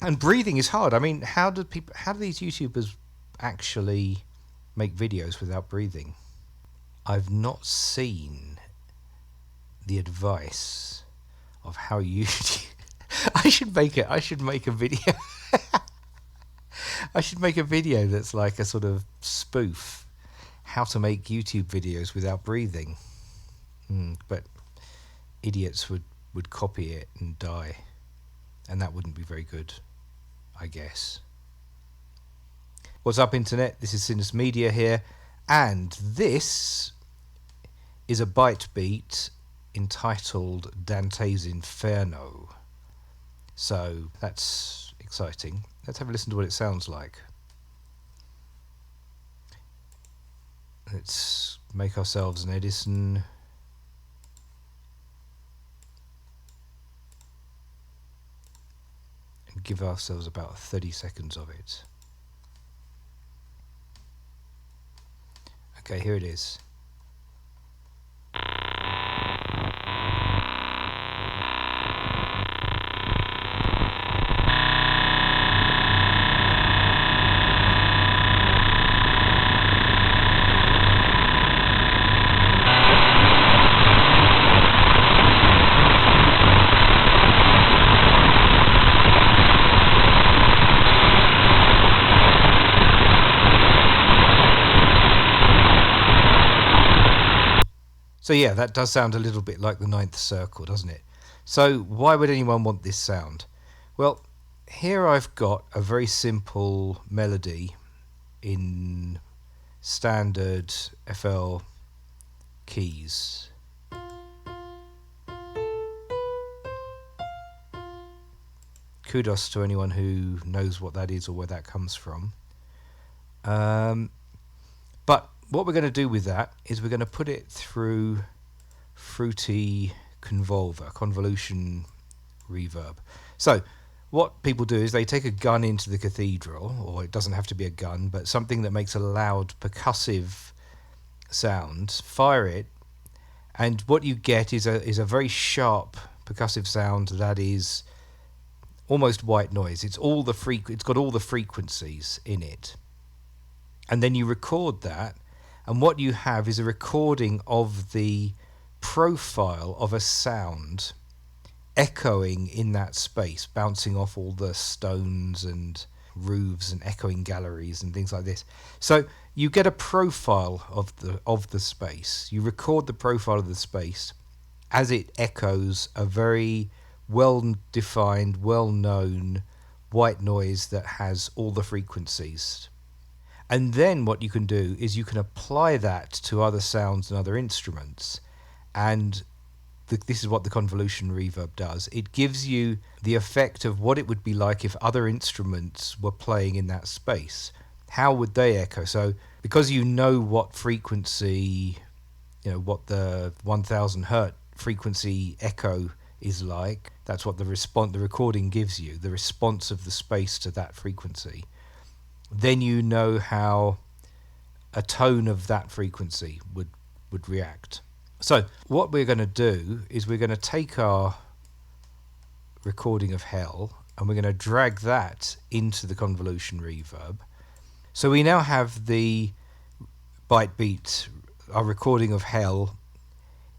And breathing is hard. I mean, how do these YouTubers actually make videos without breathing? I've not seen the advice of how you I should make a video. I should make a video that's like a sort of spoof, how to make YouTube videos without breathing. But idiots would copy it and die, and that wouldn't be very good, I guess. What's up, internet? This is Sinus Media here, and this is a Bytebeat entitled Dante's Inferno. So that's exciting. Let's have a listen to what it sounds like. Let's make ourselves an Edison. And give ourselves about 30 seconds of it. Okay, here it is. So yeah, that does sound a little bit like the Ninth Circle, doesn't it? So why would anyone want this sound? Well, here I've got a very simple melody in standard FL keys. Kudos to anyone who knows what that is or where that comes from. But what we're going to do with that is we're going to put it through fruity convolution reverb. So what people do is they take a gun into the cathedral, or it doesn't have to be a gun, but something that makes a loud percussive sound, fire it, and what you get is a very sharp percussive sound that is almost white noise. It's got all the frequencies in it. And then you record that, and what you have is a recording of the profile of a sound echoing in that space, bouncing off all the stones and roofs and echoing galleries and things like this. So you get a profile of the space. You record the profile of the space as it echoes a very well-defined, well-known white noise that has all the frequencies. And then what you can do is you can apply that to other sounds and other instruments. And this is what the convolution reverb does. It gives you the effect of what it would be like if other instruments were playing in that space. How would they echo? So because you know what frequency, what the 1000 hertz frequency echo is like, that's what the recording gives you, the response of the space to that frequency. Then you know how a tone of that frequency would react. So what we're going to do is we're going to take our recording of hell and we're going to drag that into the convolution reverb. So we now have the Bytebeat, our recording of hell,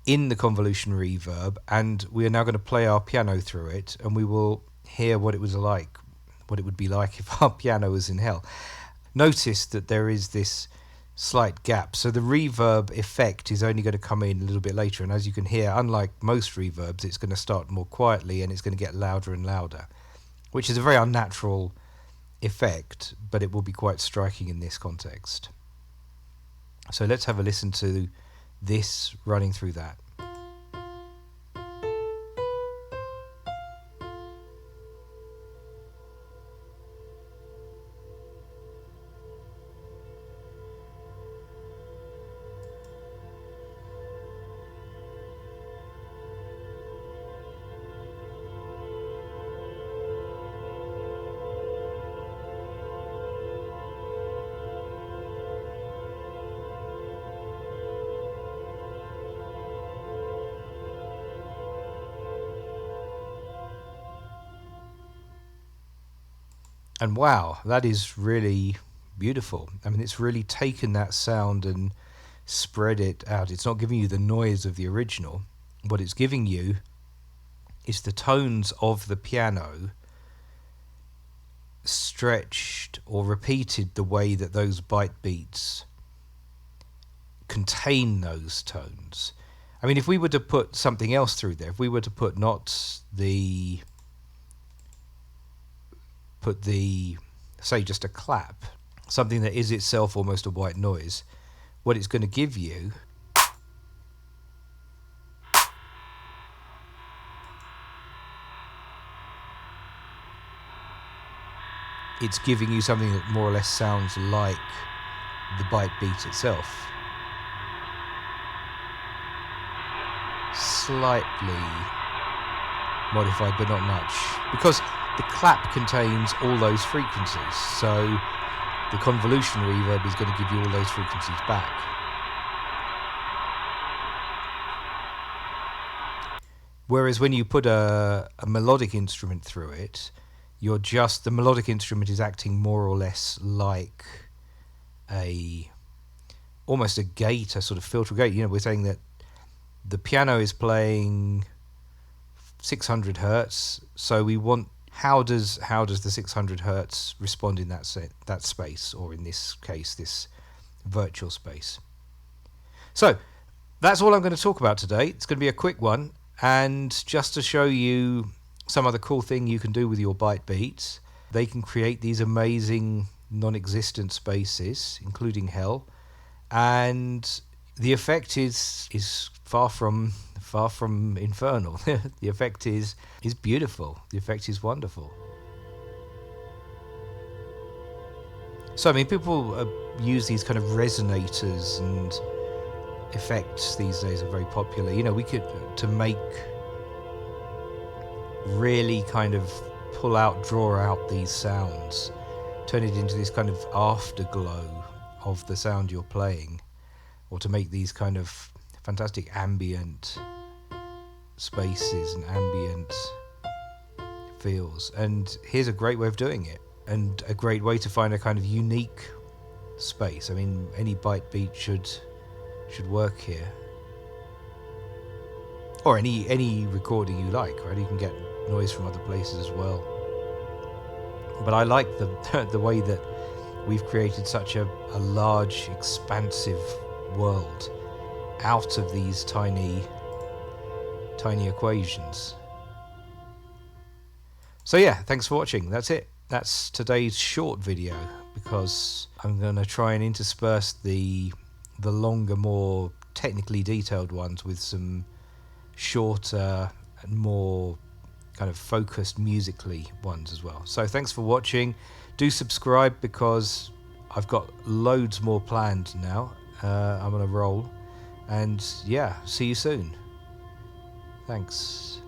in the convolution reverb, and we are now going to play our piano through it, and we will hear what it would be like if our piano was in hell. Notice that there is this slight gap, so the reverb effect is only going to come in a little bit later, and as you can hear, unlike most reverbs, it's going to start more quietly and it's going to get louder and louder, which is a very unnatural effect, but it will be quite striking in this context. So let's have a listen to this running through that. And wow, that is really beautiful. I mean, it's really taken that sound and spread it out. It's not giving you the noise of the original. What it's giving you is the tones of the piano stretched or repeated the way that those Bytebeats contain those tones. I mean, if we were to put something else through there, if we were to put say just a clap, something that is itself almost a white noise, what it's going to give you it's giving you something that more or less sounds like the Bytebeat itself. Slightly modified, but not much, because the clap contains all those frequencies, so the convolution reverb is going to give you all those frequencies back. Whereas when you put a melodic instrument through it, the melodic instrument is acting more or less like almost a gate, a sort of filter gate. You know, we're saying that the piano is playing 600 hertz, so we want how does the 600 hertz respond in that space, or in this case, this virtual space. So that's all I'm going to talk about today. It's going to be a quick one, and just to show you some other cool thing you can do with your Bytebeats. They can create these amazing non-existent spaces, including hell, and the effect is far from infernal. The effect is beautiful. The effect is wonderful. So I mean, people use these kind of resonators and effects these days are very popular. You know, we could to make really kind of draw out these sounds, turn it into this kind of afterglow of the sound you're playing, or to make these kind of fantastic ambient spaces and ambient feels. And here's a great way of doing it, and a great way to find a kind of unique space. I mean, any Bytebeat should work here, or any recording you like, right? You can get noise from other places as well. But I like the way that we've created such a large, expansive world out of these tiny equations. So yeah, thanks for watching. That's it. That's today's short video, because I'm going to try and intersperse the longer, more technically detailed ones with some shorter and more kind of focused musically ones as well. So thanks for watching. Do subscribe, because I've got loads more planned now. I'm on a roll, and yeah, see you soon. Thanks.